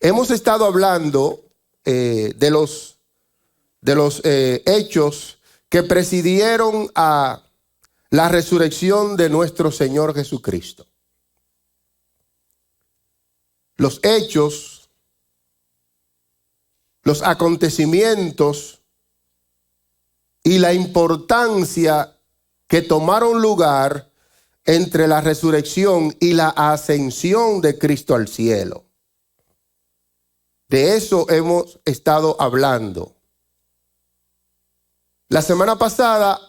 Hemos estado hablando de los hechos que presidieron a la resurrección de nuestro Señor Jesucristo. Los hechos, los acontecimientos y la importancia que tomaron lugar entre la resurrección y la ascensión de Cristo al cielo. De eso hemos estado hablando. La semana pasada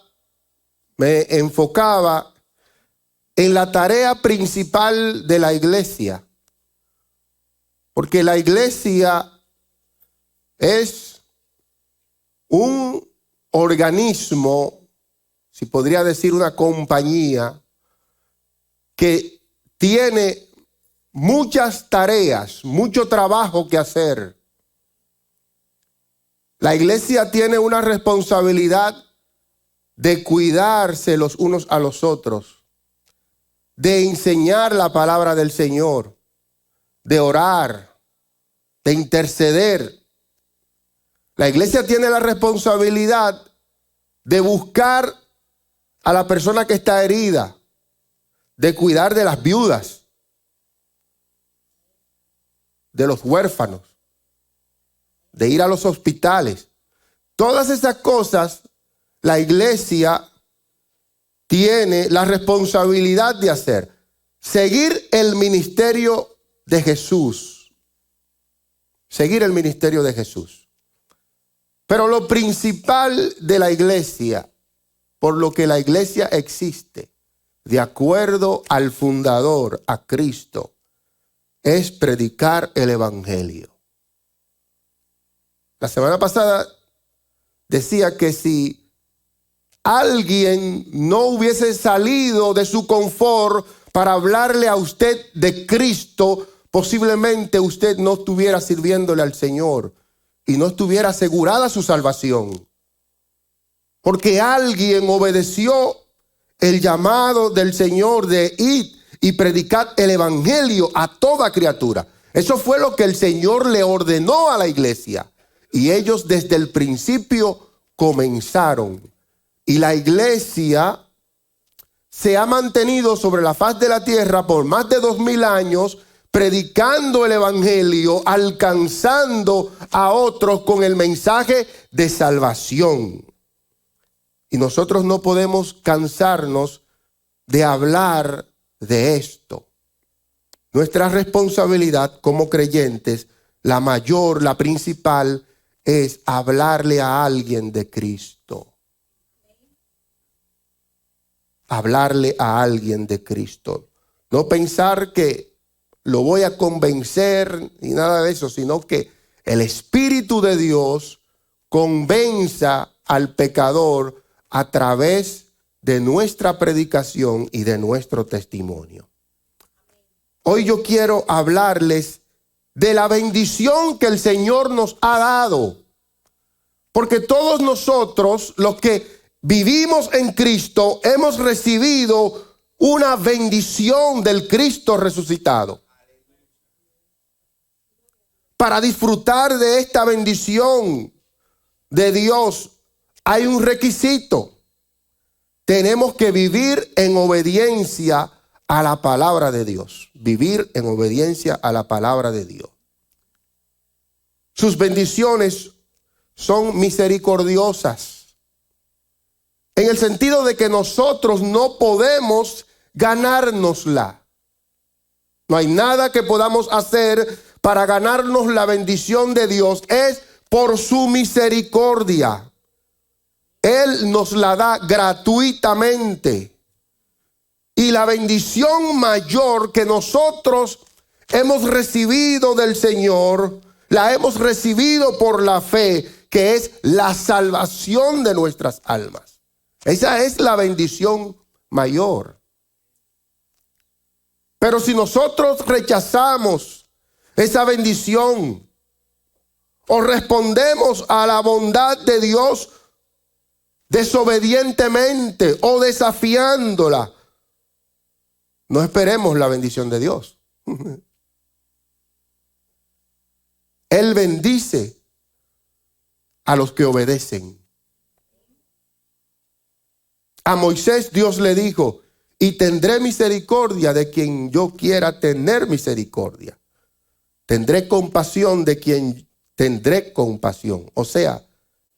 me enfocaba en la tarea principal de la iglesia, porque la iglesia es un organismo, si podría decir una compañía, que tiene muchas tareas, mucho trabajo que hacer. La iglesia tiene una responsabilidad de cuidarse los unos a los otros, de enseñar la palabra del Señor, de orar, de interceder. La iglesia tiene la responsabilidad de buscar a la persona que está herida, de cuidar de las viudas, de los huérfanos, de ir a los hospitales. Todas esas cosas la iglesia tiene la responsabilidad de hacer. Seguir el ministerio de Jesús. Seguir el ministerio de Jesús. Pero lo principal de la iglesia, por lo que la iglesia existe, de acuerdo al fundador, a Cristo, es predicar el evangelio. La semana pasada decía que si alguien no hubiese salido de su confort para hablarle a usted de Cristo, posiblemente usted no estuviera sirviéndole al Señor y no estuviera asegurada su salvación. Porque alguien obedeció el llamado del Señor de ir y predicar el evangelio a toda criatura. Eso fue lo que el Señor le ordenó a la iglesia. Y ellos desde el principio comenzaron. Y la iglesia se ha mantenido sobre la faz de la tierra por más de 2000 años, predicando el evangelio, alcanzando a otros con el mensaje de salvación. Y nosotros no podemos cansarnos de hablar de esto. Nuestra responsabilidad como creyentes, la mayor, la principal, es hablarle a alguien de Cristo. Hablarle a alguien de Cristo. No pensar que lo voy a convencer ni nada de eso, sino que el Espíritu de Dios convenza al pecador a través de nuestra predicación y de nuestro testimonio. Hoy yo quiero hablarles de la bendición que el Señor nos ha dado. Porque todos nosotros, los que vivimos en Cristo, hemos recibido una bendición del Cristo resucitado. Para disfrutar de esta bendición de Dios, hay un requisito. Tenemos que vivir en obediencia a la palabra de Dios. Vivir en obediencia a la palabra de Dios. Sus bendiciones son misericordiosas. En el sentido de que nosotros no podemos ganárnosla. No hay nada que podamos hacer para ganarnos la bendición de Dios. Es por su misericordia. Él nos la da gratuitamente. Y la bendición mayor que nosotros hemos recibido del Señor, la hemos recibido por la fe, que es la salvación de nuestras almas. Esa es la bendición mayor. Pero si nosotros rechazamos esa bendición o respondemos a la bondad de Dios desobedientemente o desafiándola, no esperemos la bendición de Dios. Él bendice a los que obedecen. A Moisés Dios le dijo: y tendré misericordia de quien yo quiera tener misericordia. Tendré compasión de quien tendré compasión. O sea,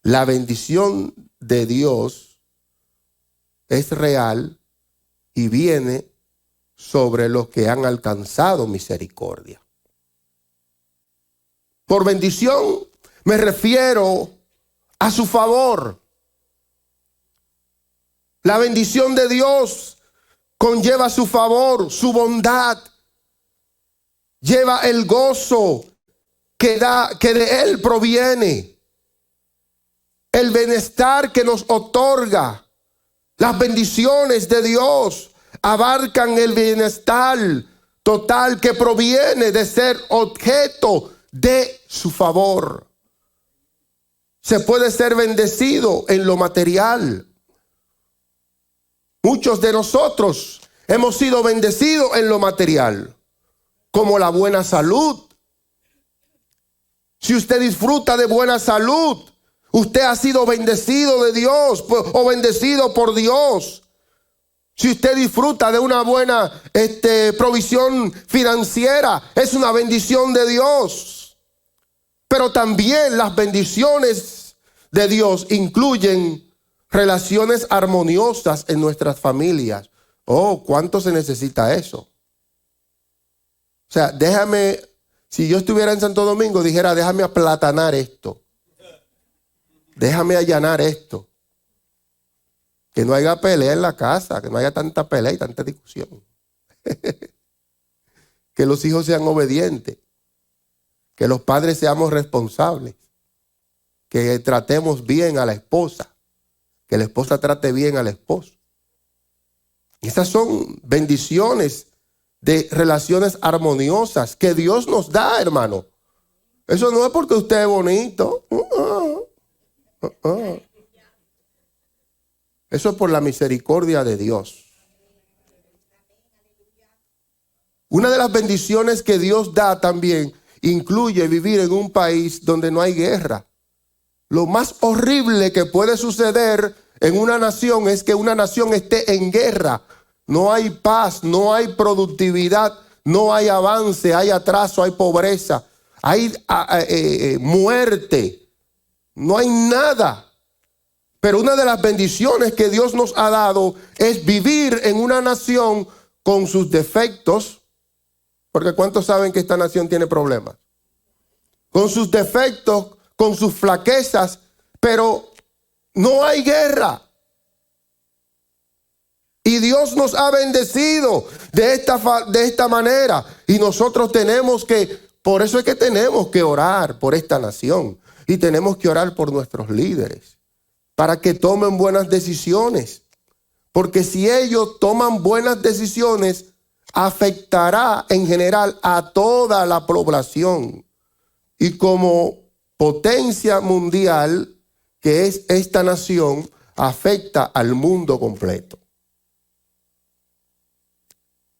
la bendición de Dios es real y viene sobre los que han alcanzado misericordia. Por bendición me refiero a su favor. La bendición de Dios conlleva su favor, su bondad. Lleva el gozo que de Él proviene. El bienestar que nos otorga. Las bendiciones de Dios abarcan el bienestar total que proviene de ser objeto de su favor. Se puede ser bendecido en lo material. Muchos de nosotros hemos sido bendecidos en lo material, como la buena salud. Si usted disfruta de buena salud, usted ha sido bendecido de Dios o bendecido por Dios. Si usted disfruta de una buena provisión financiera, es una bendición de Dios. Pero también las bendiciones de Dios incluyen relaciones armoniosas en nuestras familias. Oh, ¿cuánto se necesita eso? O sea, si yo estuviera en Santo Domingo, dijera: déjame aplatanar esto. Déjame allanar esto. Que no haya pelea en la casa, que no haya tanta pelea y tanta discusión. Que los hijos sean obedientes. Que los padres seamos responsables. Que tratemos bien a la esposa. Que la esposa trate bien al esposo. Esas son bendiciones de relaciones armoniosas que Dios nos da, hermano. Eso no es porque usted es bonito. Eso es por la misericordia de Dios. Una de las bendiciones que Dios da también incluye vivir en un país donde no hay guerra. Lo más horrible que puede suceder en una nación es que una nación esté en guerra. No hay paz, no hay productividad, no hay avance, hay atraso, hay pobreza, hay muerte. No hay nada. Pero una de las bendiciones que Dios nos ha dado es vivir en una nación con sus defectos. Porque ¿cuántos saben que esta nación tiene problemas? Con sus defectos, con sus flaquezas, pero no hay guerra. Y Dios nos ha bendecido de esta manera. Y nosotros por eso es que tenemos que orar por esta nación. Y tenemos que orar por nuestros líderes, para que tomen buenas decisiones. Porque si ellos toman buenas decisiones, afectará en general a toda la población. Y como potencia mundial que es esta nación, afecta al mundo completo.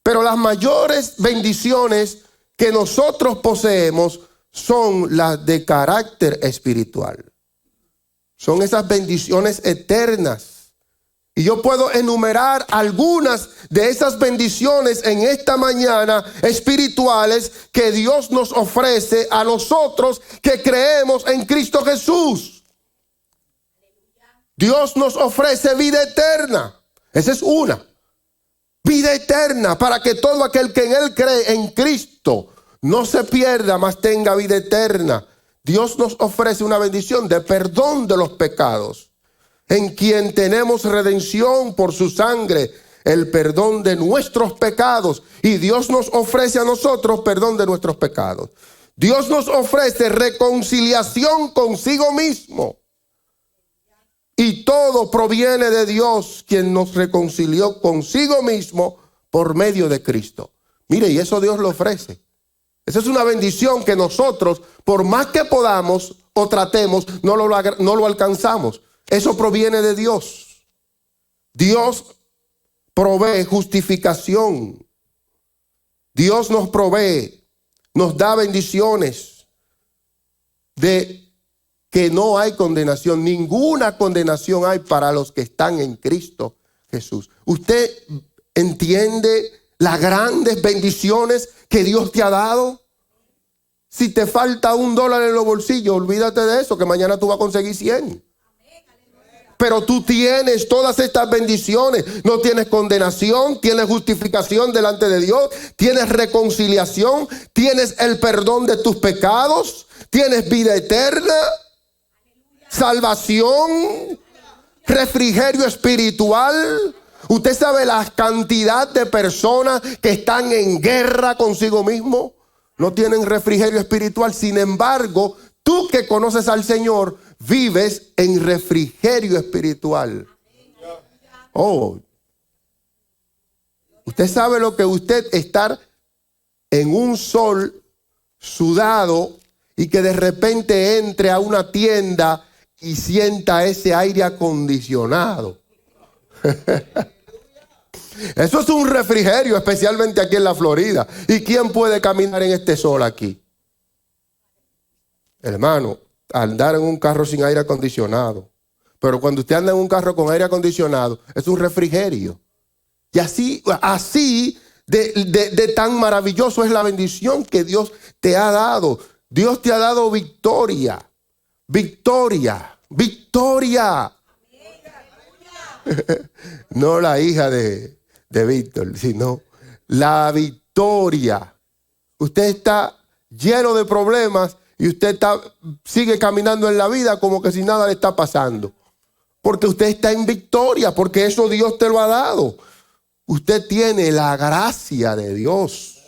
Pero las mayores bendiciones que nosotros poseemos son las de carácter espiritual. Son esas bendiciones eternas. Y yo puedo enumerar algunas de esas bendiciones en esta mañana espirituales que Dios nos ofrece a nosotros que creemos en Cristo Jesús. Dios nos ofrece vida eterna. Esa es una. Vida eterna para que todo aquel que en Él cree en Cristo no se pierda, mas tenga vida eterna. Dios nos ofrece una bendición de perdón de los pecados, en quien tenemos redención por su sangre, el perdón de nuestros pecados. Y Dios nos ofrece a nosotros perdón de nuestros pecados. Dios nos ofrece reconciliación consigo mismo. Y todo proviene de Dios, quien nos reconcilió consigo mismo por medio de Cristo. Mire, y eso Dios lo ofrece. Esa es una bendición que nosotros, por más que podamos o tratemos, no lo alcanzamos. Eso proviene de Dios. Dios provee justificación. Dios nos provee, nos da bendiciones. de que no hay condenación. Ninguna condenación hay para los que están en Cristo Jesús. ¿Usted entiende las grandes bendiciones que Dios te ha dado? Si te falta $1 en los bolsillos, olvídate de eso, que mañana tú vas a conseguir 100. Pero tú tienes todas estas bendiciones. No tienes condenación, tienes justificación delante de Dios, tienes reconciliación, tienes el perdón de tus pecados, tienes vida eterna, salvación, refrigerio espiritual. ¿Usted sabe la cantidad de personas que están en guerra consigo mismo? No tienen refrigerio espiritual. Sin embargo, tú que conoces al Señor, vives en refrigerio espiritual. Oh, usted sabe lo que usted estar en un sol sudado y que de repente entre a una tienda y sienta ese aire acondicionado. Eso es un refrigerio, especialmente aquí en la Florida. ¿Y quién puede caminar en este sol aquí? Hermano, andar en un carro sin aire acondicionado. Pero cuando usted anda en un carro con aire acondicionado, es un refrigerio. Y así de tan maravilloso es la bendición que Dios te ha dado. Dios te ha dado victoria. Victoria. Victoria. No la hija de Víctor, sino la victoria. Usted está lleno de problemas y usted sigue caminando en la vida como que si nada le está pasando. Porque usted está en victoria, porque eso Dios te lo ha dado. Usted tiene la gracia de Dios,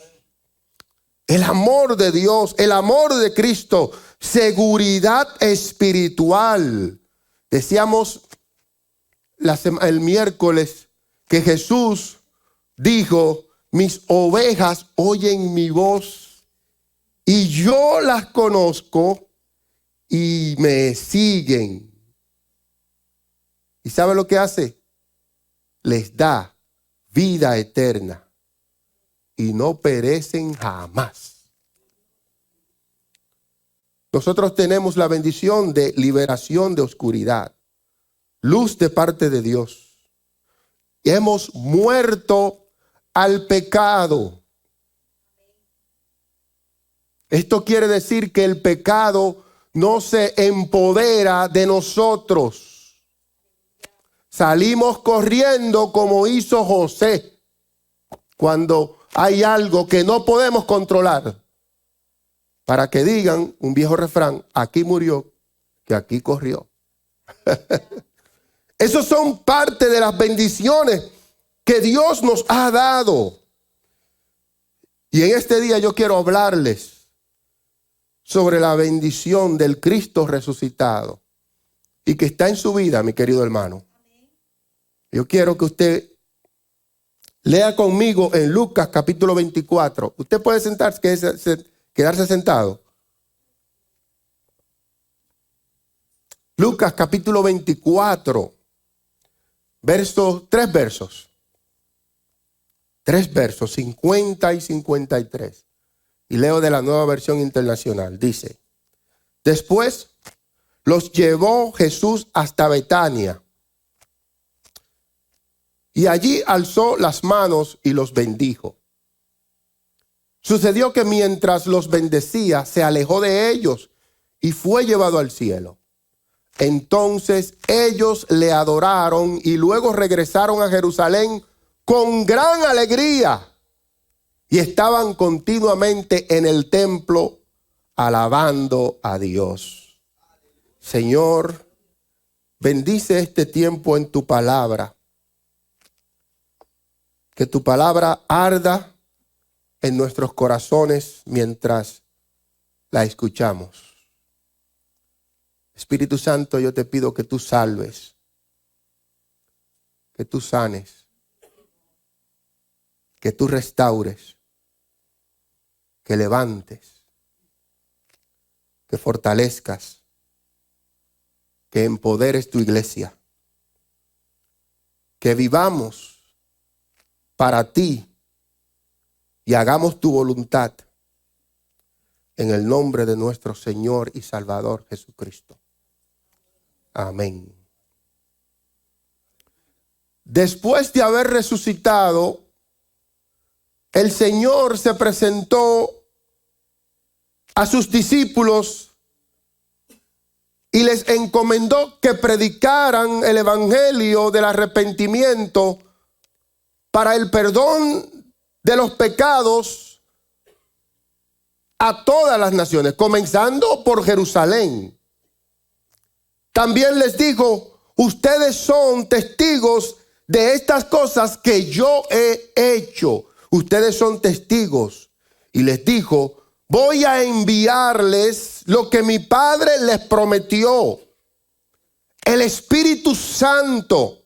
el amor de Dios, el amor de Cristo, seguridad espiritual. Decíamos el miércoles que Jesús dijo: mis ovejas oyen mi voz y yo las conozco y me siguen. ¿Y sabe lo que hace? Les da vida eterna y no perecen jamás. Nosotros tenemos la bendición de liberación de oscuridad, luz de parte de Dios. Y hemos muerto al pecado. Esto quiere decir que el pecado no se empodera de nosotros. Salimos corriendo como hizo José cuando hay algo que no podemos controlar. Para que digan, un viejo refrán: aquí murió, que aquí corrió. Esos son parte de las bendiciones que Dios nos ha dado. Y en este día yo quiero hablarles sobre la bendición del Cristo resucitado y que está en su vida, mi querido hermano. Yo quiero que usted lea conmigo en Lucas capítulo 24. Usted puede sentarse, quedarse sentado. Lucas capítulo 24. Tres versos, 50 y 53. Y leo de la Nueva Versión Internacional. Dice: después los llevó Jesús hasta Betania. Y allí alzó las manos y los bendijo. Sucedió que mientras los bendecía, se alejó de ellos y fue llevado al cielo. Entonces ellos le adoraron y luego regresaron a Jerusalén con gran alegría y estaban continuamente en el templo alabando a Dios. Señor, bendice este tiempo en tu palabra. Que tu palabra arda en nuestros corazones mientras la escuchamos. Espíritu Santo, yo te pido que tú salves, que tú sanes, que tú restaures, que levantes, que fortalezcas, que empoderes tu iglesia, que vivamos para ti y hagamos tu voluntad. en el nombre de nuestro Señor y Salvador Jesucristo. Amén. Después de haber resucitado, el Señor se presentó a sus discípulos y les encomendó que predicaran el evangelio del arrepentimiento para el perdón de los pecados a todas las naciones, comenzando por Jerusalén. También les dijo: ustedes son testigos de estas cosas que yo he hecho. Ustedes son testigos. Y les dijo: voy a enviarles lo que mi Padre les prometió, el Espíritu Santo.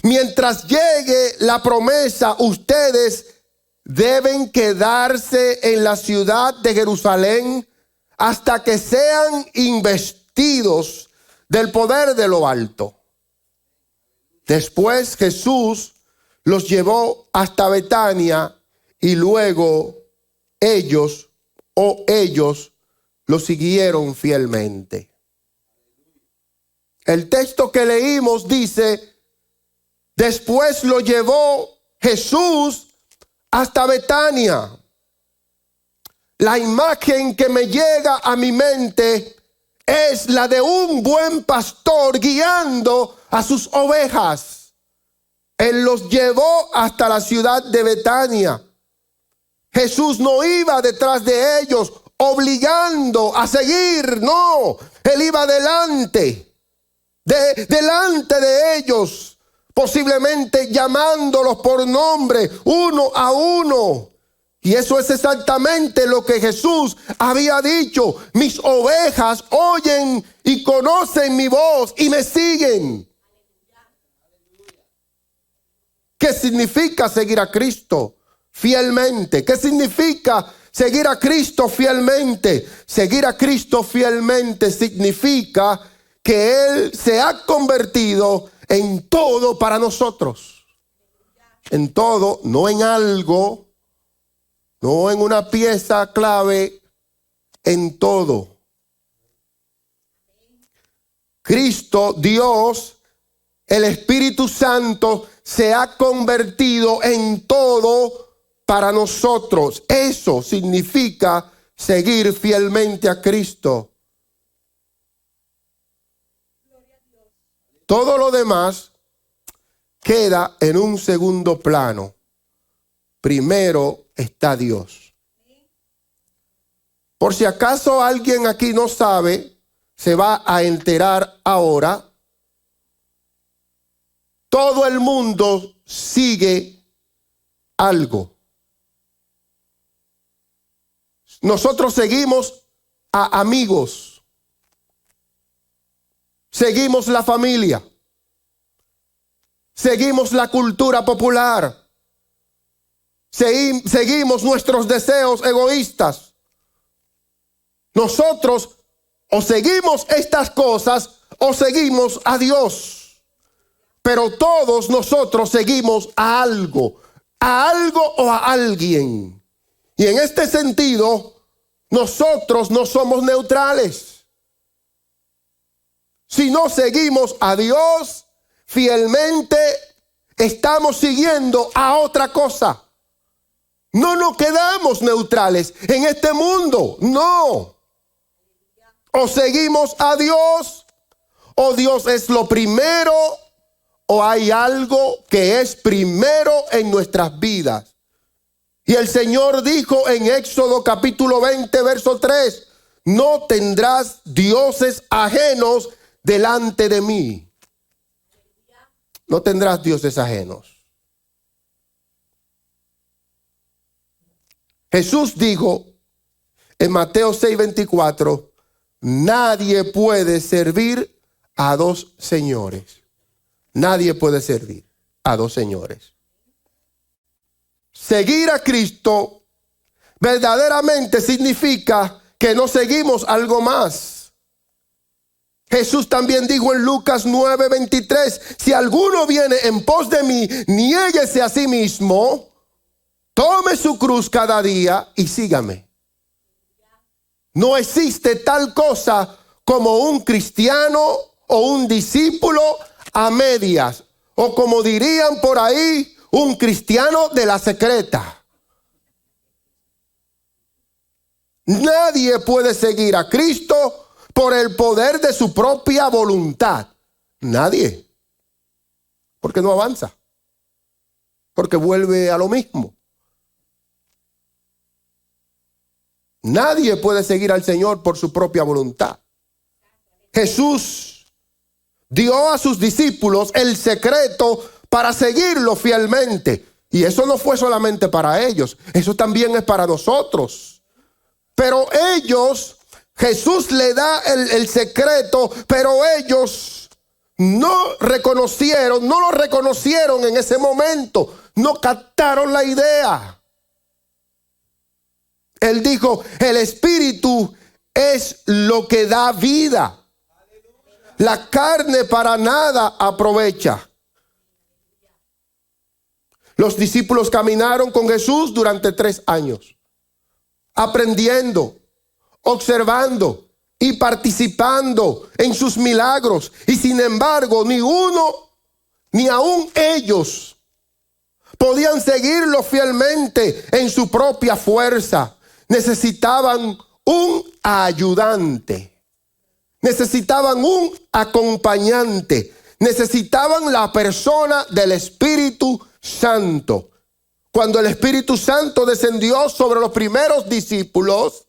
Mientras llegue la promesa, ustedes deben quedarse en la ciudad de Jerusalén hasta que sean investidos del poder de lo alto. Después Jesús los llevó hasta Betania y luego ellos lo siguieron fielmente. El texto que leímos dice: después lo llevó Jesús hasta Betania. La imagen que me llega a mi mente es la de un buen pastor guiando a sus ovejas. Él los llevó hasta la ciudad de Betania. Jesús no iba detrás de ellos obligando a seguir, no. Él iba delante de ellos, posiblemente llamándolos por nombre, uno a uno. Y eso es exactamente lo que Jesús había dicho: mis ovejas oyen y conocen mi voz y me siguen. ¿Qué significa seguir a Cristo fielmente? ¿Qué significa seguir a Cristo fielmente? Seguir a Cristo fielmente significa que Él se ha convertido en todo para nosotros. En todo, no en algo, no en una pieza clave, en todo. Cristo, Dios, el Espíritu Santo se ha convertido en todo para nosotros. Eso significa seguir fielmente a Cristo. Todo lo demás queda en un segundo plano. Primero está Dios. Por si acaso alguien aquí no sabe, se va a enterar ahora. Todo el mundo sigue algo. Nosotros seguimos a amigos. Seguimos la familia. Seguimos la cultura popular. Seguimos nuestros deseos egoístas. Nosotros o seguimos estas cosas o seguimos a Dios. Pero todos nosotros seguimos a algo o a alguien. Y en este sentido, nosotros no somos neutrales. Si no seguimos a Dios fielmente, estamos siguiendo a otra cosa. No nos quedamos neutrales en este mundo, no. O seguimos a Dios, o Dios es lo primero, o hay algo que es primero en nuestras vidas. Y el Señor dijo en Éxodo capítulo 20, verso 3, no tendrás dioses ajenos delante de mí. No tendrás dioses ajenos. Jesús dijo en Mateo 6:24, nadie puede servir a dos señores. Nadie puede servir a dos señores. Seguir a Cristo verdaderamente significa que no seguimos algo más. Jesús también dijo en Lucas 9:23, si alguno viene en pos de mí, niéguese a sí mismo, tome su cruz cada día y sígame. No existe tal cosa como un cristiano o un discípulo a medias, o como dirían por ahí, un cristiano de la secreta. Nadie puede seguir a Cristo por el poder de su propia voluntad. Nadie. Porque no avanza. Porque vuelve a lo mismo. Nadie puede seguir al Señor por su propia voluntad. Jesús dio a sus discípulos el secreto para seguirlo fielmente. Y eso no fue solamente para ellos, eso también es para nosotros. Pero ellos, Jesús le da el secreto, pero ellos no lo reconocieron en ese momento, no captaron la idea. Él dijo, el Espíritu es lo que da vida. La carne para nada aprovecha. Los discípulos caminaron con Jesús durante 3 años, aprendiendo, observando y participando en sus milagros. Y sin embargo, ni uno, ni aún ellos, podían seguirlo fielmente en su propia fuerza. Necesitaban un ayudante. Necesitaban un acompañante. Necesitaban la persona del Espíritu Santo. Cuando el Espíritu Santo descendió sobre los primeros discípulos,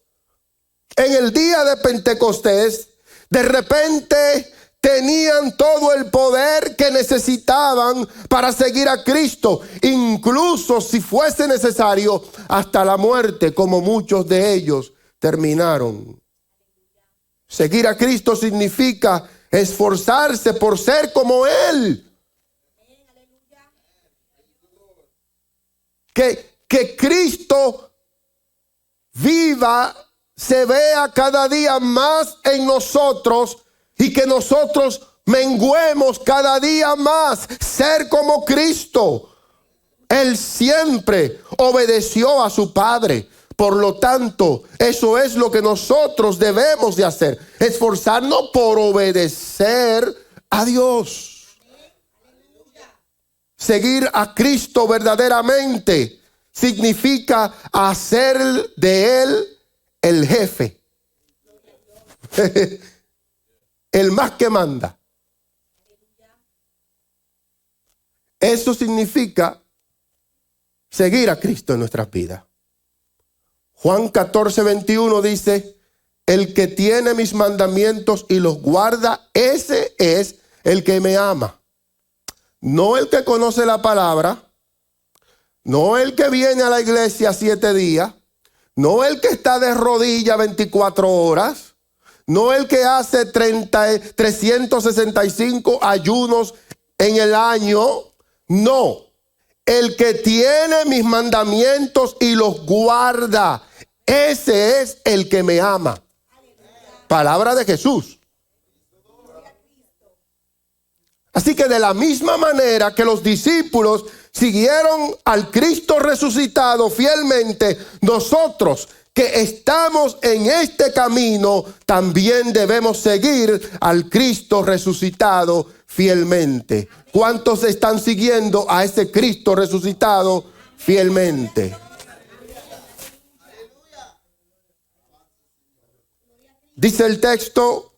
en el día de Pentecostés, de repente tenían todo el poder que necesitaban para seguir a Cristo, incluso si fuese necesario hasta la muerte, como muchos de ellos terminaron. Seguir a Cristo significa esforzarse por ser como Él. Que Cristo viva, se vea cada día más en nosotros y que nosotros menguemos cada día más, ser como Cristo. Él siempre obedeció a su Padre. Por lo tanto, eso es lo que nosotros debemos de hacer, esforzarnos por obedecer a Dios. Seguir a Cristo verdaderamente significa hacer de Él el jefe, el más que manda. Eso significa seguir a Cristo en nuestras vidas. Juan 14:21 dice, el que tiene mis mandamientos y los guarda, ese es el que me ama. No el que conoce la palabra, no el que viene a la iglesia 7 días, no el que está de rodillas 24 horas, no el que hace 365 ayunos en el año, no. El que tiene mis mandamientos y los guarda, ese es el que me ama. Palabra de Jesús. Así que de la misma manera que los discípulos siguieron al Cristo resucitado fielmente, nosotros que estamos en este camino también debemos seguir al Cristo resucitado fielmente. ¿Cuántos están siguiendo a ese Cristo resucitado fielmente? Dice el texto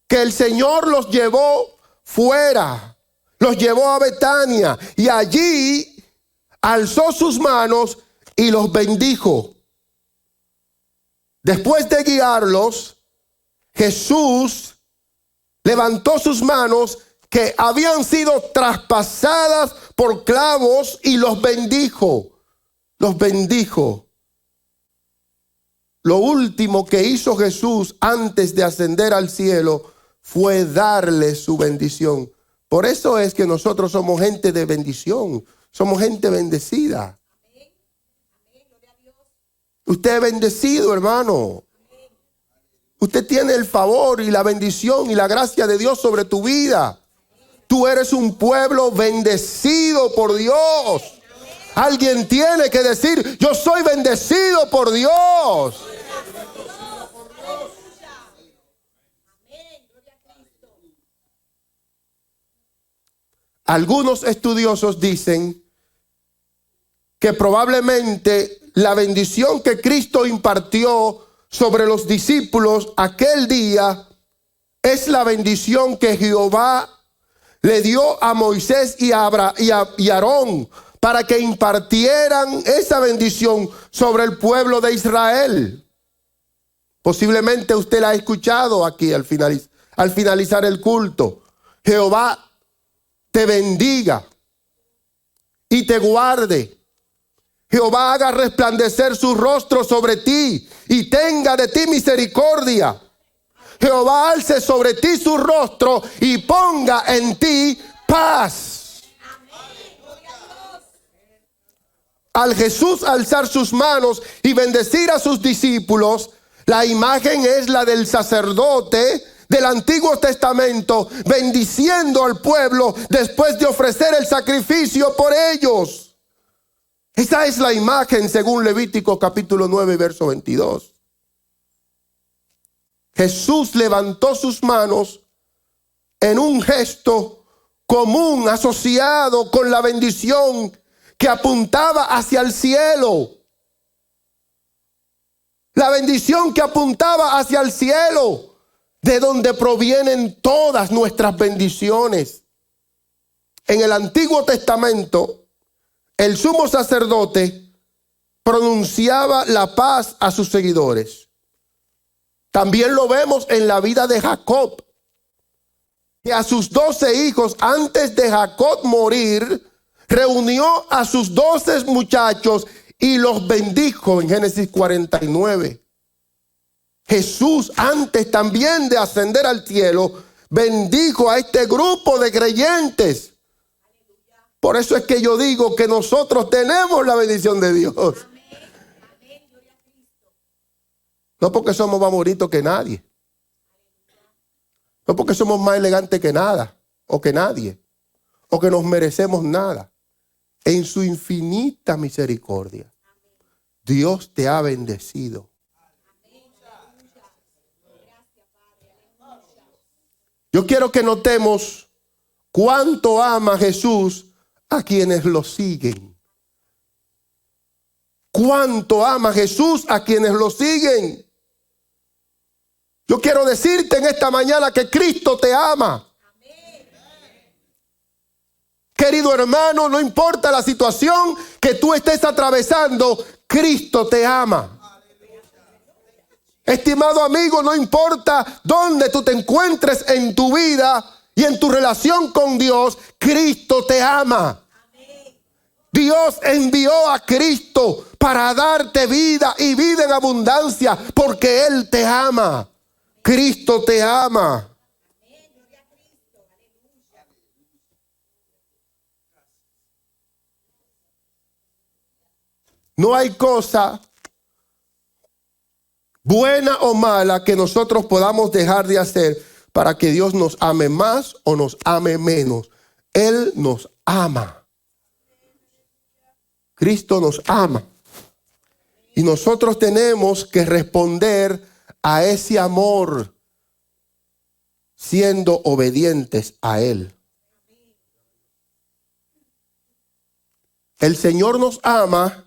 que el Señor los llevó fuera, los llevó a Betania y allí alzó sus manos y los bendijo. Después de guiarlos, Jesús levantó sus manos que habían sido traspasadas por clavos y los bendijo. Los bendijo. Lo último que hizo Jesús antes de ascender al cielo fue darle su bendición. Por eso es que nosotros somos gente de bendición. Somos gente bendecida. Usted es bendecido, hermano. Usted tiene el favor y la bendición y la gracia de Dios sobre tu vida. Tú eres un pueblo bendecido por Dios. Alguien tiene que decir, yo soy bendecido por Dios. Algunos estudiosos dicen que probablemente la bendición que Cristo impartió sobre los discípulos aquel día es la bendición que Jehová le dio a Moisés y a Aarón para que impartieran esa bendición sobre el pueblo de Israel. Posiblemente usted la ha escuchado aquí al finalizar el culto. Jehová te bendiga y te guarde. Jehová haga resplandecer su rostro sobre ti y tenga de ti misericordia. Jehová alce sobre ti su rostro y ponga en ti paz. Al Jesús alzar sus manos y bendecir a sus discípulos, la imagen es la del sacerdote del Antiguo Testamento bendiciendo al pueblo después de ofrecer el sacrificio por ellos. Esa es la imagen según Levítico capítulo 9 verso 22. Jesús levantó sus manos en un gesto común asociado con la bendición que apuntaba hacia el cielo. La bendición que apuntaba hacia el cielo, de donde provienen todas nuestras bendiciones. En el Antiguo Testamento, el sumo sacerdote pronunciaba la paz a sus seguidores. También lo vemos en la vida de Jacob, que a sus 12 hijos, antes de Jacob morir, reunió a sus 12 muchachos y los bendijo en Génesis 49. Jesús, antes también de ascender al cielo, bendijo a este grupo de creyentes. Por eso es que yo digo que nosotros tenemos la bendición de Dios. No porque somos más bonitos que nadie. No porque somos más elegantes que nada o que nadie. O que nos merecemos nada. En su infinita misericordia, Dios te ha bendecido. Yo quiero que notemos cuánto ama Jesús a quienes lo siguen. Cuánto ama Jesús a quienes lo siguen. Yo quiero decirte en esta mañana que Cristo te ama. Querido hermano, no importa la situación que tú estés atravesando, Cristo te ama. Estimado amigo, no importa dónde tú te encuentres en tu vida y en tu relación con Dios, Cristo te ama. Dios envió a Cristo para darte vida y vida en abundancia porque Él te ama. Cristo te ama. No hay cosa buena o mala que nosotros podamos dejar de hacer para que Dios nos ame más o nos ame menos. Él nos ama. Cristo nos ama. Y nosotros tenemos que responder a ese amor siendo obedientes a Él. El Señor nos ama.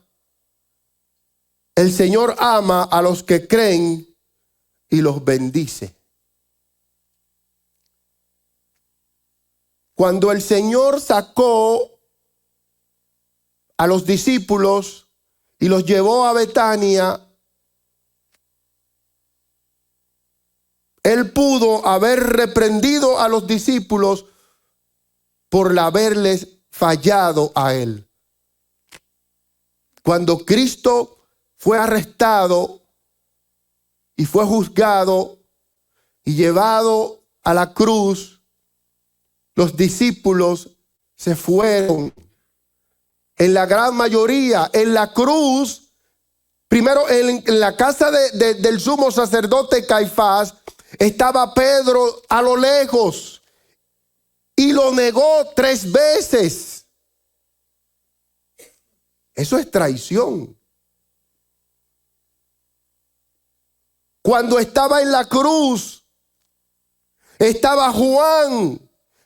El Señor ama a los que creen y los bendice. Cuando el Señor sacó a los discípulos y los llevó a Betania, Él pudo haber reprendido a los discípulos por haberles fallado a Él. Cuando Cristo fue arrestado y fue juzgado y llevado a la cruz, los discípulos se fueron. En la gran mayoría, en la cruz, primero en la casa del sumo sacerdote Caifás, estaba Pedro a lo lejos y lo negó 3 veces. Eso es traición. Cuando estaba en la cruz, estaba Juan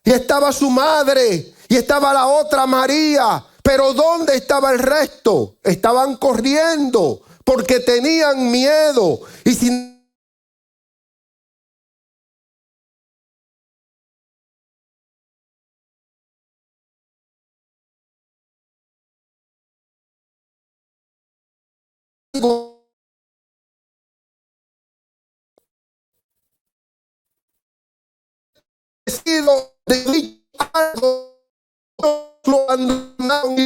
y estaba su madre y estaba la otra María. Pero ¿dónde estaba el resto? Estaban corriendo porque tenían miedo. Y sin sido de algo, lo abandonaron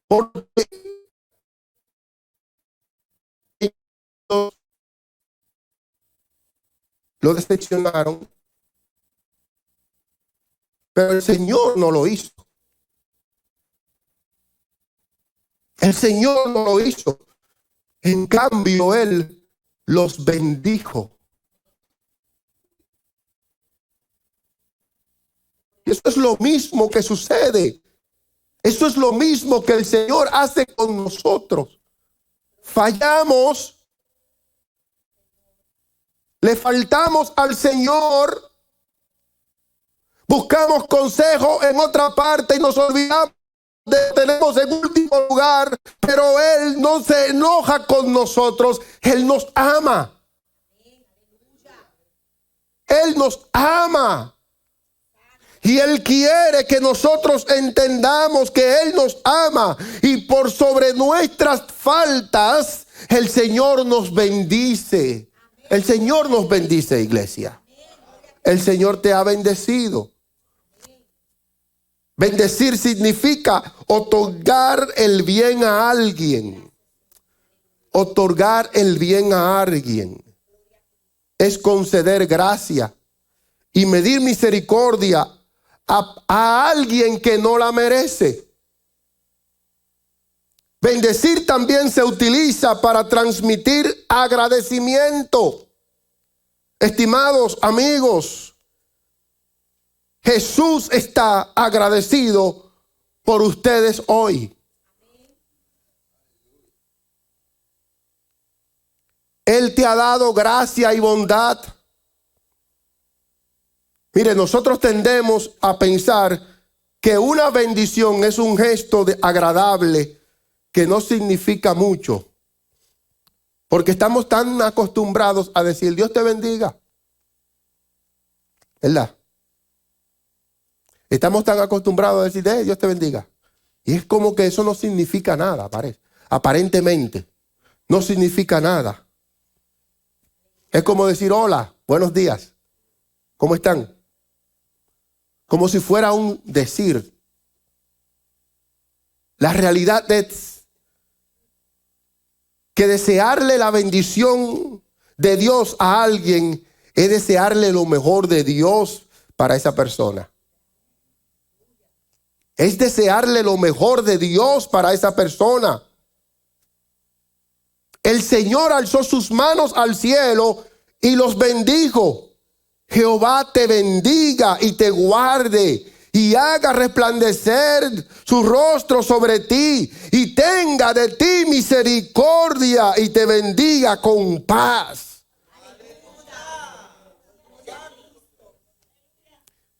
porque lo decepcionaron. Pero el Señor no lo hizo. El Señor no lo hizo. En cambio, Él los bendijo. Y eso es lo mismo que sucede. Eso es lo mismo que el Señor hace con nosotros. Fallamos. Le faltamos al Señor. Buscamos consejo en otra parte y nos olvidamos de que tenemos en último lugar. Pero Él no se enoja con nosotros. Él nos ama. Él nos ama. Y Él quiere que nosotros entendamos que Él nos ama. Y por sobre nuestras faltas, el Señor nos bendice. El Señor nos bendice, iglesia. El Señor te ha bendecido. Bendecir significa otorgar el bien a alguien. Otorgar el bien a alguien es conceder gracia y medir misericordia a alguien que no la merece. Bendecir también se utiliza para transmitir agradecimiento. Estimados amigos, Jesús está agradecido por ustedes hoy. Él te ha dado gracia y bondad. Mire, nosotros tendemos a pensar que una bendición es un gesto agradable que no significa mucho. Porque estamos tan acostumbrados a decir Dios te bendiga. ¿Verdad? Estamos tan acostumbrados a decir Dios te bendiga. Y es como que eso no significa nada, parece. Aparentemente, no significa nada. Es como decir hola, buenos días. ¿Cómo están? Como si fuera un decir. La realidad es que desearle la bendición de Dios a alguien es desearle lo mejor de Dios para esa persona. Es desearle lo mejor de Dios para esa persona. El Señor alzó sus manos al cielo y los bendijo. Jehová te bendiga y te guarde y haga resplandecer su rostro sobre ti y tenga de ti misericordia y te bendiga con paz.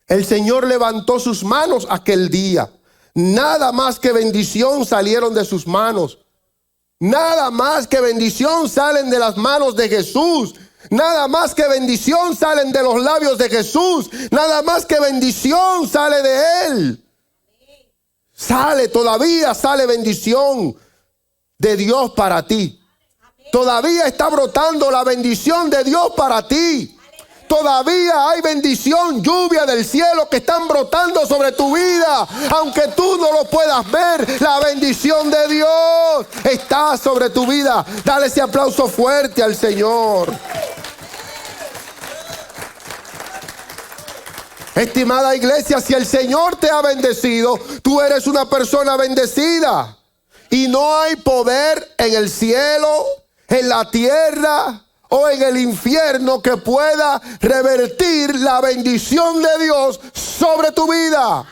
El Señor levantó sus manos aquel día. Nada más que bendición salieron de sus manos. Nada más que bendición salen de las manos de Jesús. Nada más que bendición salen de los labios de Jesús. Nada más que bendición sale de Él. Todavía sale bendición de Dios para ti. Todavía está brotando la bendición de Dios para ti. Todavía hay bendición, lluvia del cielo que están brotando sobre tu vida. Aunque tú no lo puedas ver, la bendición de Dios está sobre tu vida. Dale ese aplauso fuerte al Señor. Estimada iglesia, si el Señor te ha bendecido, tú eres una persona bendecida. Y no hay poder en el cielo, en la tierra o en el infierno que pueda revertir la bendición de Dios sobre tu vida.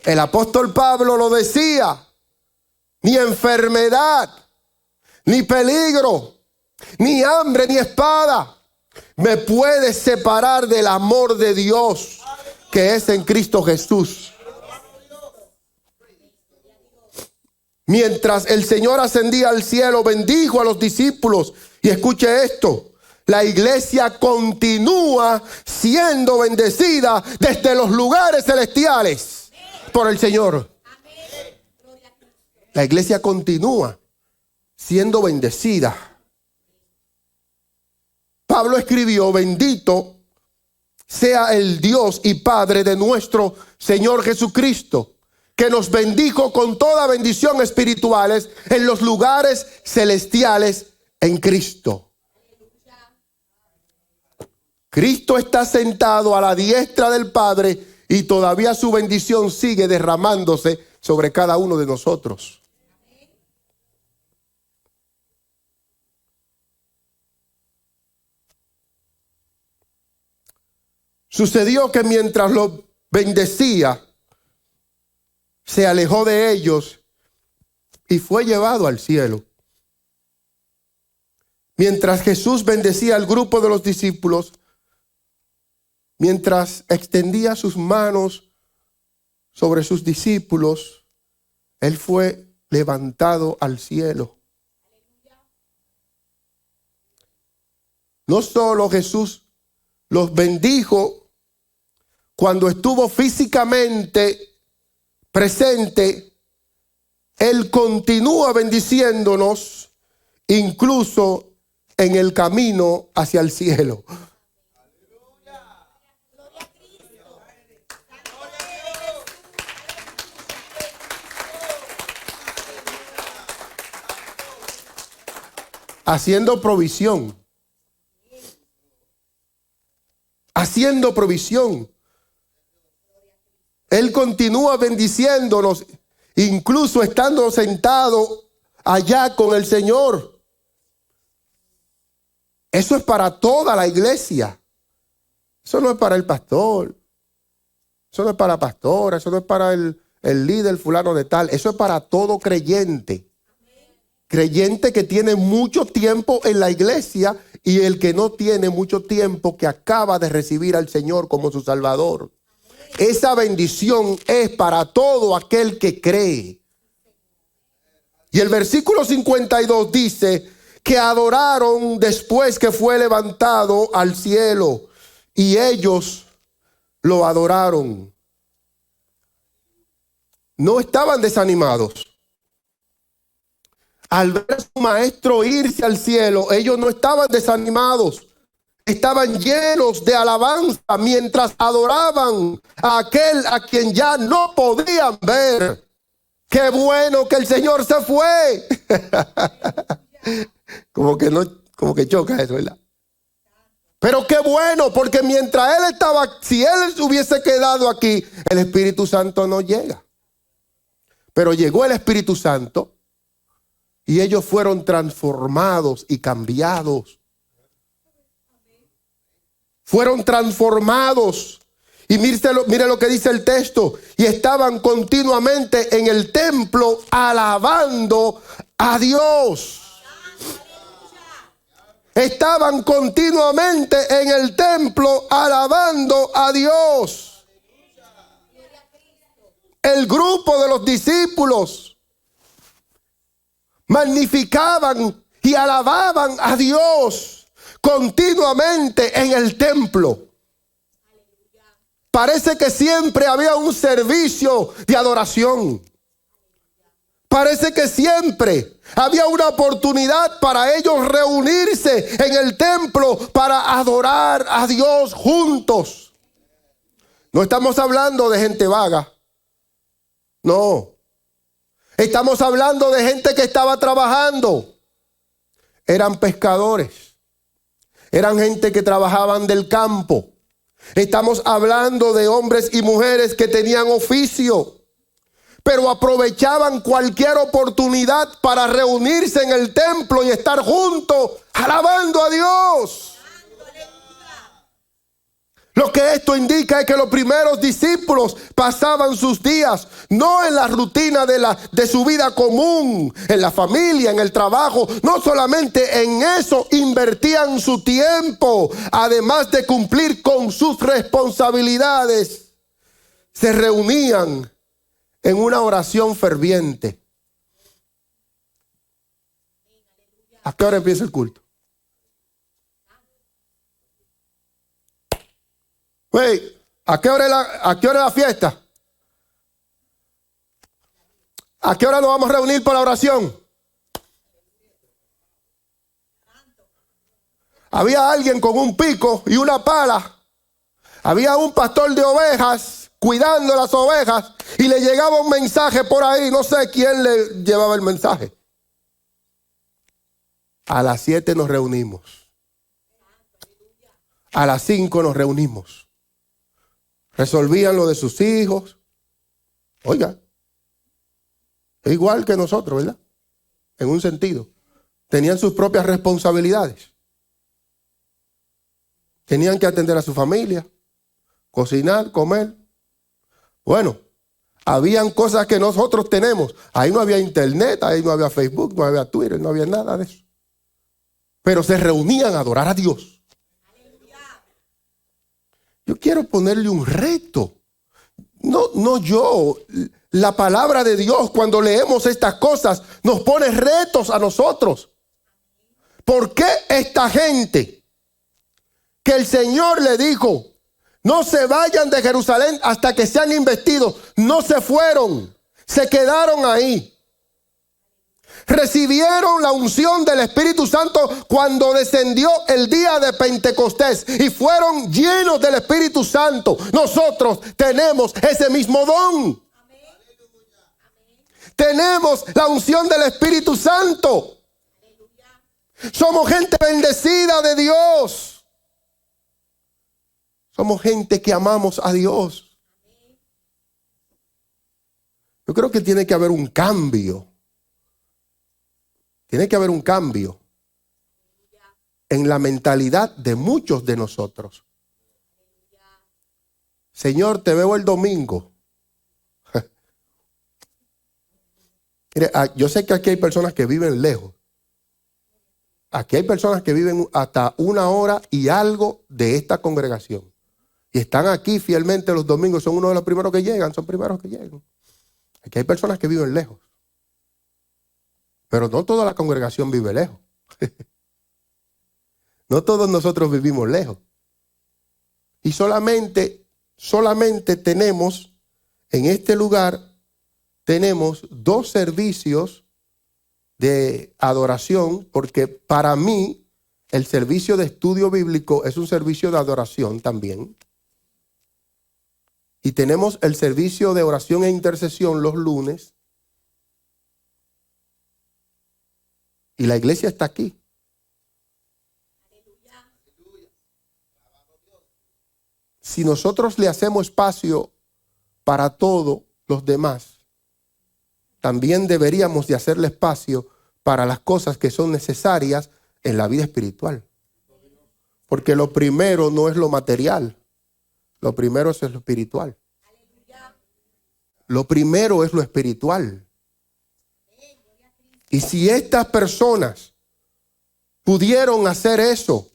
El apóstol Pablo lo decía: ni enfermedad, ni peligro, ni hambre, ni espada me puede separar del amor de Dios que es en Cristo Jesús? Mientras el Señor ascendía al cielo, bendijo a los discípulos. Y escuche esto: la iglesia continúa siendo bendecida desde los lugares celestiales por el Señor. La iglesia continúa siendo bendecida. Pablo escribió: bendito sea el Dios y Padre de nuestro Señor Jesucristo, que nos bendijo con toda bendición espirituales en los lugares celestiales en Cristo. Cristo está sentado a la diestra del Padre y todavía su bendición sigue derramándose sobre cada uno de nosotros. Sucedió que mientras los bendecía, se alejó de ellos y fue llevado al cielo. Mientras Jesús bendecía al grupo de los discípulos, mientras extendía sus manos sobre sus discípulos, Él fue levantado al cielo. No solo Jesús los bendijo cuando estuvo físicamente presente, Él continúa bendiciéndonos incluso en el camino hacia el cielo. Haciendo provisión. Haciendo provisión. Él continúa bendiciéndonos, incluso estando sentado allá con el Señor. Eso es para toda la iglesia. Eso no es para el pastor. Eso no es para la pastora. Eso no es para el líder fulano de tal. Eso es para todo creyente. Creyente que tiene mucho tiempo en la iglesia y el que no tiene mucho tiempo, que acaba de recibir al Señor como su Salvador. Esa bendición es para todo aquel que cree. Y el versículo 52 dice que adoraron después que fue levantado al cielo, y ellos lo adoraron. No estaban desanimados. Al ver a su maestro irse al cielo, ellos no estaban desanimados. Estaban llenos de alabanza mientras adoraban a aquel a quien ya no podían ver. ¡Qué bueno que el Señor se fue! Como que choca eso, ¿verdad? Pero qué bueno, porque mientras Él estaba, si Él hubiese quedado aquí, el Espíritu Santo no llega. Pero llegó el Espíritu Santo y ellos fueron transformados y cambiados. Fueron transformados. Y mire lo que dice el texto. Y estaban continuamente en el templo alabando a Dios. Estaban continuamente en el templo alabando a Dios. El grupo de los discípulos magnificaban y alababan a Dios continuamente en el templo. Parece que siempre había un servicio de adoración. Parece que siempre había una oportunidad para ellos reunirse en el templo para adorar a Dios juntos. No estamos hablando de gente vaga. No. Estamos hablando de gente que estaba trabajando. Eran pescadores. Eran gente que trabajaban del campo. Estamos hablando de hombres y mujeres que tenían oficio, pero aprovechaban cualquier oportunidad para reunirse en el templo y estar juntos alabando a Dios. Lo que esto indica es que los primeros discípulos pasaban sus días no en la rutina de su vida común, en la familia, en el trabajo. No solamente en eso invertían su tiempo, además de cumplir con sus responsabilidades. Se reunían en una oración ferviente. ¿A qué hora empieza el culto? Hey, ¿a qué hora es la fiesta? ¿A qué hora nos vamos a reunir para la oración? Había alguien con un pico y una pala. Había un pastor de ovejas cuidando las ovejas y le llegaba un mensaje por ahí. No sé quién le llevaba el mensaje. A las 7 nos reunimos. A las 5 nos reunimos. Resolvían lo de sus hijos. Oiga, es igual que nosotros, ¿verdad? En un sentido. Tenían sus propias responsabilidades. Tenían que atender a su familia, cocinar, comer. Bueno, habían cosas que nosotros tenemos. Ahí no había internet, ahí no había Facebook, no había Twitter, no había nada de eso. Pero se reunían a adorar a Dios. Yo quiero ponerle un reto. No yo. La palabra de Dios, cuando leemos estas cosas, nos pone retos a nosotros. ¿Por qué esta gente que el Señor le dijo, no se vayan de Jerusalén hasta que sean investidos, no se fueron, se quedaron ahí? Recibieron la unción del Espíritu Santo cuando descendió el día de Pentecostés y fueron llenos del Espíritu Santo. Nosotros tenemos ese mismo don. Amén. Tenemos la unción del Espíritu Santo. Aleluya. Somos gente bendecida de Dios. Somos gente que amamos a Dios. Yo creo que tiene que haber un cambio. Tiene que haber un cambio en la mentalidad de muchos de nosotros. Señor, te veo el domingo. Mire, yo sé que aquí hay personas que viven lejos. Aquí hay personas que viven hasta 1 hora y algo de esta congregación. Y están aquí fielmente los domingos. Son uno de los primeros que llegan. Son primeros que llegan. Aquí hay personas que viven lejos. Pero no toda la congregación vive lejos. No todos nosotros vivimos lejos. Y solamente tenemos, en este lugar, tenemos 2 servicios de adoración, porque para mí el servicio de estudio bíblico es un servicio de adoración también. Y tenemos el servicio de oración e intercesión los lunes. Y la iglesia está aquí. Si nosotros le hacemos espacio para todos los demás, también deberíamos de hacerle espacio para las cosas que son necesarias en la vida espiritual. Porque lo primero no es lo material. Lo primero es lo espiritual. Lo primero es lo espiritual. Y si estas personas pudieron hacer eso,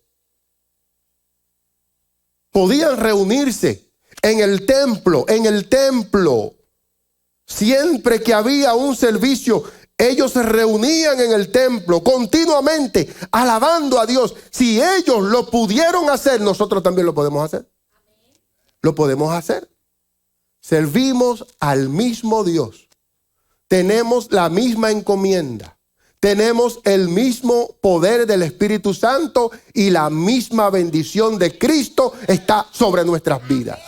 podían reunirse en el templo, siempre que había un servicio, ellos se reunían en el templo continuamente, alabando a Dios. Si ellos lo pudieron hacer, nosotros también lo podemos hacer. Lo podemos hacer. Servimos al mismo Dios. Tenemos la misma encomienda, tenemos el mismo poder del Espíritu Santo y la misma bendición de Cristo está sobre nuestras vidas.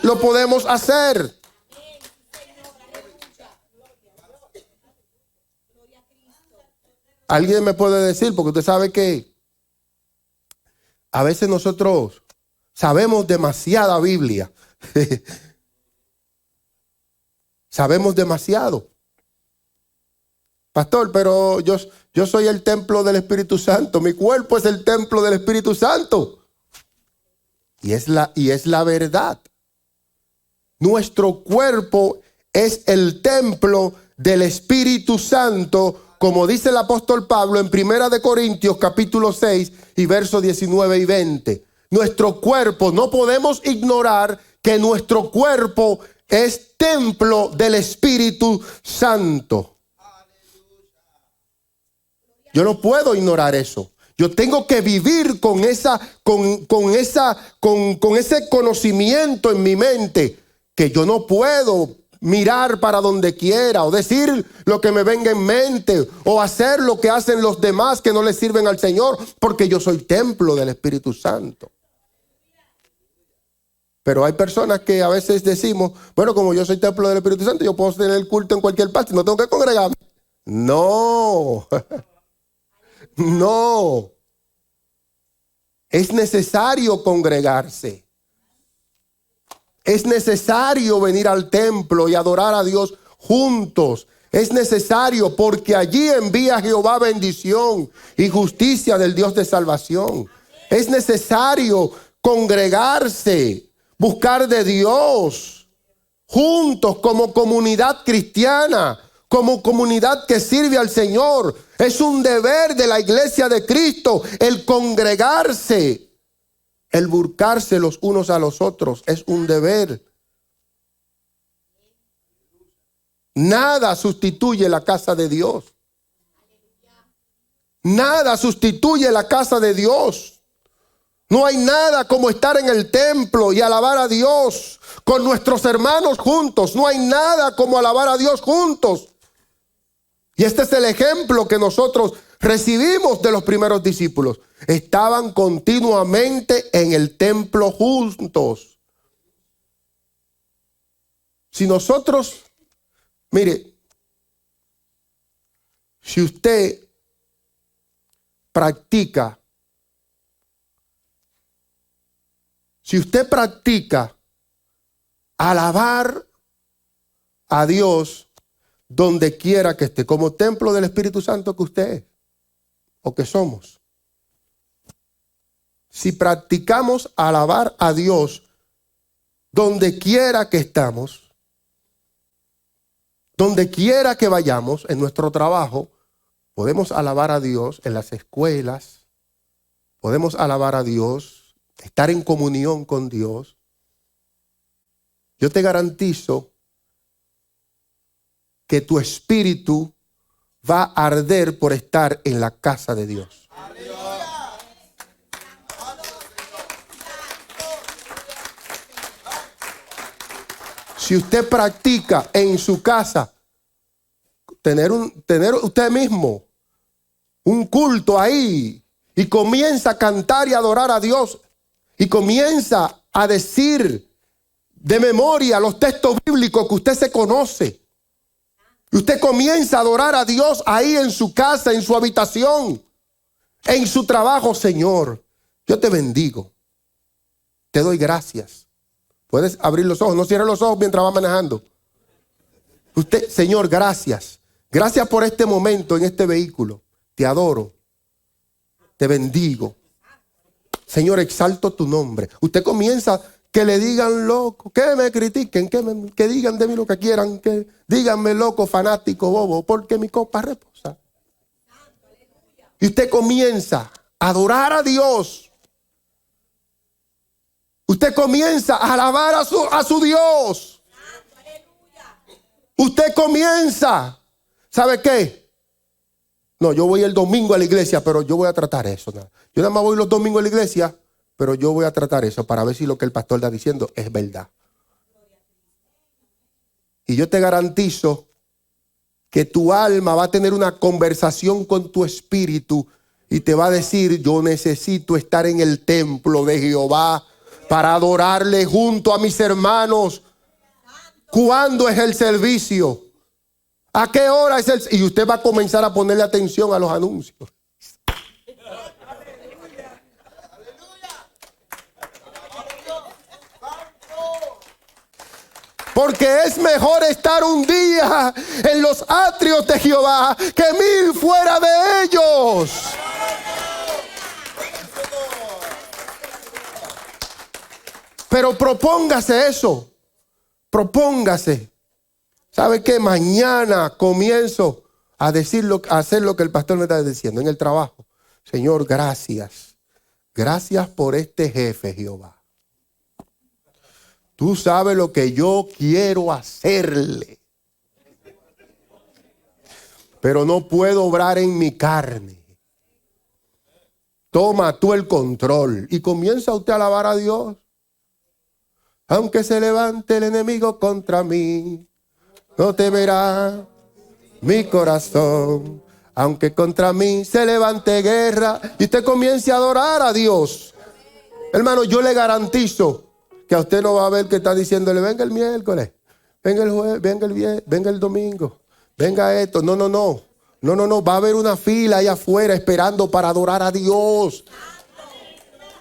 Lo podemos hacer. Alguien me puede decir, porque usted sabe que a veces nosotros sabemos demasiada Biblia. Sabemos demasiado. Pastor, pero yo soy el templo del Espíritu Santo. Mi cuerpo es el templo del Espíritu Santo. Y es la verdad. Nuestro cuerpo es el templo del Espíritu Santo, como dice el apóstol Pablo en 1 Corintios capítulo 6 y versos 19 y 20. Nuestro cuerpo, no podemos ignorar que nuestro cuerpo es templo del Espíritu Santo. Yo no puedo ignorar eso. Yo tengo que vivir con ese conocimiento en mi mente, que yo no puedo mirar para donde quiera o decir lo que me venga en mente o hacer lo que hacen los demás que no le sirven al Señor, porque yo soy templo del Espíritu Santo. Pero hay personas que a veces decimos, bueno, como yo soy templo del Espíritu Santo, yo puedo tener el culto en cualquier parte, no tengo que congregarme. No. No. Es necesario congregarse. Es necesario venir al templo y adorar a Dios juntos. Es necesario, porque allí envía Jehová bendición y justicia del Dios de salvación. Es necesario congregarse, buscar de Dios juntos como comunidad cristiana, como comunidad que sirve al Señor. Es un deber de la iglesia de Cristo el congregarse. El buscarse los unos a los otros es un deber. Nada sustituye la casa de Dios. Nada sustituye la casa de Dios. No hay nada como estar en el templo y alabar a Dios con nuestros hermanos juntos. No hay nada como alabar a Dios juntos. Y este es el ejemplo que nosotros recibimos de los primeros discípulos. Estaban continuamente en el templo juntos. Si nosotros, mire, si usted practica alabar a Dios donde quiera que esté, como templo del Espíritu Santo que usted es o que somos. Si practicamos alabar a Dios donde quiera que estamos, donde quiera que vayamos en nuestro trabajo, podemos alabar a Dios en las escuelas, podemos alabar a Dios, estar en comunión con Dios. Yo te garantizo que tu espíritu va a arder por estar en la casa de Dios. Si usted practica en su casa tener usted mismo un culto ahí y comienza a cantar y adorar a Dios y comienza a decir de memoria los textos bíblicos que usted se conoce, y usted comienza a adorar a Dios ahí en su casa, en su habitación, en su trabajo. Señor, yo te bendigo, te doy gracias. Puedes abrir los ojos, no cierre los ojos mientras va manejando. Usted, Señor, gracias. Gracias por este momento en este vehículo. Te adoro, te bendigo. Señor, exalto tu nombre. Usted comienza, que le digan loco, que me critiquen, que digan de mí lo que quieran, que díganme loco, fanático, bobo, porque mi copa reposa. Y usted comienza a adorar a Dios. Usted comienza a alabar a su Dios. Usted comienza, ¿sabe qué? No, yo voy el domingo a la iglesia, pero yo voy a tratar eso. Yo nada más voy los domingos a la iglesia, pero yo voy a tratar eso para ver si lo que el pastor está diciendo es verdad. Y yo te garantizo que tu alma va a tener una conversación con tu espíritu y te va a decir: yo necesito estar en el templo de Jehová para adorarle junto a mis hermanos. ¿Cuándo es el servicio? ¿A qué hora es el? Y usted va a comenzar a ponerle atención a los anuncios. Porque es mejor estar un día en los atrios de Jehová que 1000 fuera de ellos. Pero propóngase eso. Propóngase. ¿Sabe qué? Mañana comienzo a hacer lo que el pastor me está diciendo en el trabajo. Señor, gracias. Gracias por este jefe, Jehová. Tú sabes lo que yo quiero hacerle. Pero no puedo obrar en mi carne. Toma tú el control. Y comienza usted a alabar a Dios. Aunque se levante el enemigo contra mí, no temerá mi corazón. Aunque contra mí se levante guerra. Y usted comience a adorar a Dios. Hermano, yo le garantizo que a usted no va a ver que está diciéndole, venga el miércoles, venga el jueves, venga el viernes, venga el domingo, venga esto. No. No. Va a haber una fila ahí afuera esperando para adorar a Dios.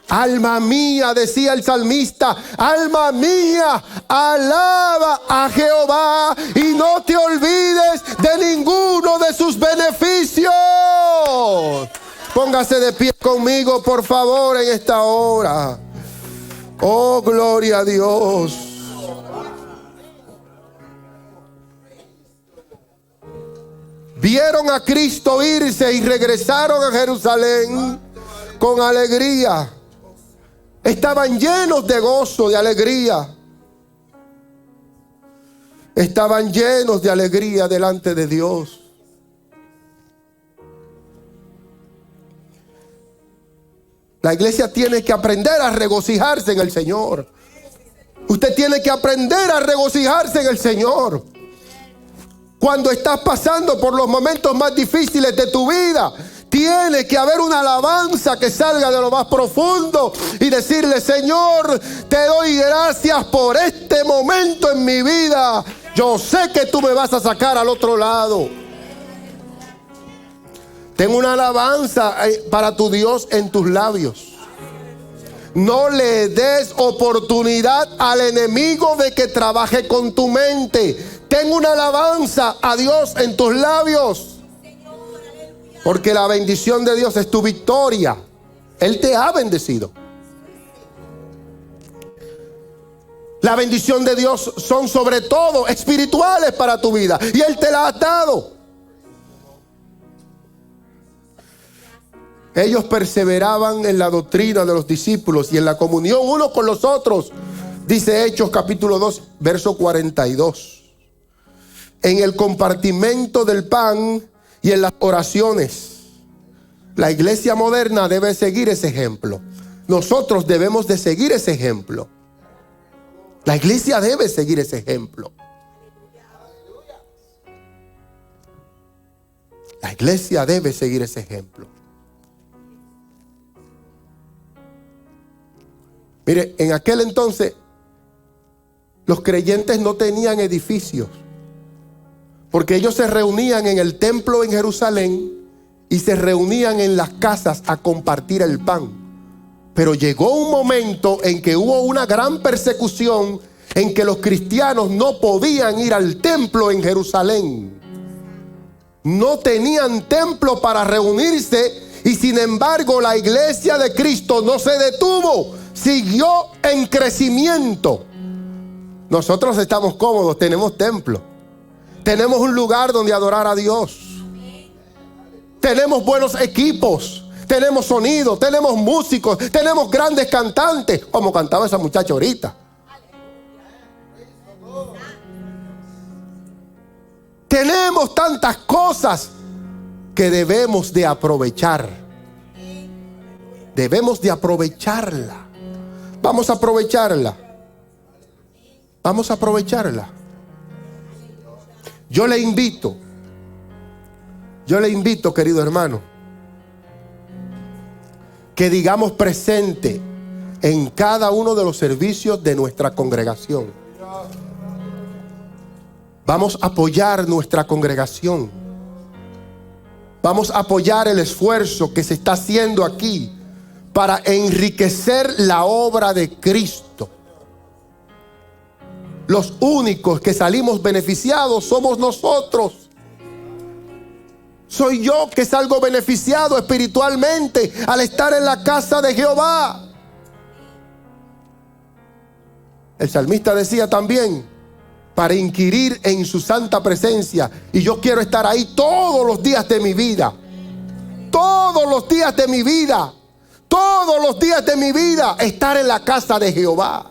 Alma mía, decía el salmista, alma mía, alaba a Jehová y no te olvides de ninguno de sus beneficios. Póngase de pie conmigo, por favor, en esta hora. Oh, gloria a Dios. Vieron a Cristo irse y regresaron a Jerusalén con alegría. Estaban llenos de gozo, de alegría. Estaban llenos de alegría delante de Dios. La iglesia tiene que aprender a regocijarse en el Señor. Usted tiene que aprender a regocijarse en el Señor. Cuando estás pasando por los momentos más difíciles de tu vida, tiene que haber una alabanza que salga de lo más profundo y decirle, Señor, te doy gracias por este momento en mi vida. Yo sé que tú me vas a sacar al otro lado. Ten una alabanza para tu Dios en tus labios. No le des oportunidad al enemigo de que trabaje con tu mente. Ten una alabanza a Dios en tus labios. Porque la bendición de Dios es tu victoria. Él te ha bendecido. La bendición de Dios son sobre todo espirituales para tu vida. Y Él te la ha dado. Ellos perseveraban en la doctrina de los discípulos y en la comunión unos con los otros. Dice Hechos capítulo 2, verso 42. En el compartimento del pan y en las oraciones. La iglesia moderna debe seguir ese ejemplo. Nosotros debemos de seguir ese ejemplo. La iglesia debe seguir ese ejemplo. La iglesia debe seguir ese ejemplo. Mire, en aquel entonces los creyentes no tenían edificios, porque ellos se reunían en el templo en Jerusalén y se reunían en las casas a compartir el pan. Pero llegó un momento en que hubo una gran persecución, en que los cristianos no podían ir al templo en Jerusalén. No tenían templo para reunirse y sin embargo la iglesia de Cristo no se detuvo, siguió en crecimiento. Nosotros estamos cómodos, tenemos templo. Tenemos un lugar donde adorar a Dios. Tenemos buenos equipos. Tenemos sonido, tenemos músicos, tenemos grandes cantantes, como cantaba esa muchacha ahorita. Tenemos tantas cosas que debemos de aprovechar. Debemos de aprovecharla. Vamos a aprovecharla. Vamos a aprovecharla. Yo le invito, querido hermano, que digamos presente en cada uno de los servicios de nuestra congregación. Vamos a apoyar nuestra congregación. Vamos a apoyar el esfuerzo que se está haciendo aquí para enriquecer la obra de Cristo. Los únicos que salimos beneficiados somos nosotros. Soy yo que salgo beneficiado espiritualmente al estar en la casa de Jehová. El salmista decía también, para inquirir en su santa presencia. Y yo quiero estar ahí todos los días de mi vida. Todos los días de mi vida. Todos los días de mi vida estar en la casa de Jehová.